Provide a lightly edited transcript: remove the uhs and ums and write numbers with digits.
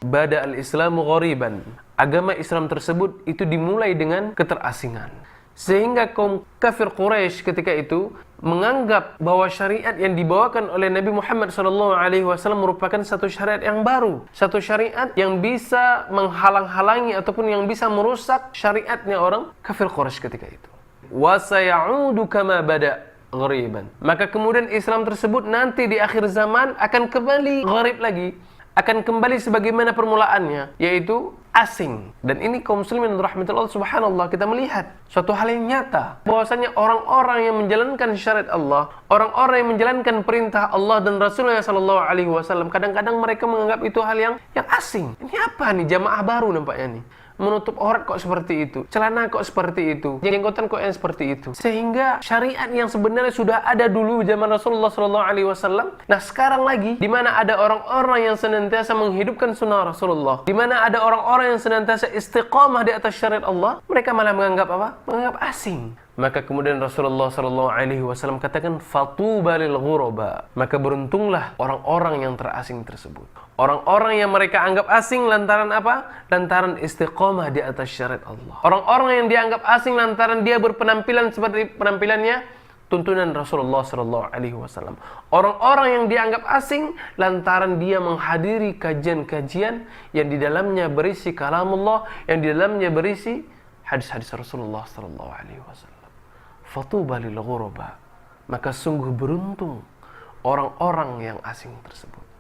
Bada al-Islamu ghariban. Agama Islam tersebut itu dimulai dengan keterasingan. Sehingga kaum kafir Quraisy ketika itu menganggap bahwa syariat yang dibawakan oleh Nabi Muhammad SAW merupakan satu syariat yang baru, satu syariat yang bisa menghalang-halangi ataupun yang bisa merusak syariatnya orang kafir Quraisy ketika itu. Wa sayaudu kama bada ghariban. Maka kemudian Islam tersebut nanti di akhir zaman akan kembali gharib lagi, akan kembali sebagaimana permulaannya, yaitu asing. Dan ini kaum muslimin rahmatullah, subhanallah, kita melihat suatu hal yang nyata bahwasanya orang-orang yang menjalankan syariat Allah, orang-orang yang menjalankan perintah Allah dan Rasulullah SAW, kadang-kadang mereka menganggap itu hal yang asing. Ini apa nih, jamaah baru nampaknya nih. Menutup aurat kok seperti itu, celana kok seperti itu, jenggotan kok yang seperti itu. Sehingga syariat yang sebenarnya sudah ada dulu zaman Rasulullah SAW, nah sekarang lagi, di mana ada orang-orang yang senantiasa menghidupkan sunnah Rasulullah, di mana ada orang-orang yang senantiasa istiqamah di atas syariat Allah, mereka malah menganggap apa? Menganggap asing. Maka kemudian Rasulullah SAW katakan, fatuba lil ghuraba. Maka beruntunglah orang-orang yang terasing tersebut. Orang-orang yang mereka anggap asing lantaran apa? Lantaran istiqamah di atas syariat Allah. Orang-orang yang dianggap asing lantaran dia berpenampilan seperti penampilannya tuntunan Rasulullah SAW. Orang-orang yang dianggap asing lantaran dia menghadiri kajian-kajian yang di dalamnya berisi kalamullah, yang di dalamnya berisi hadis-hadis Rasulullah SAW. Fatuba lil ghuraba. Maka sungguh beruntung orang-orang yang asing tersebut.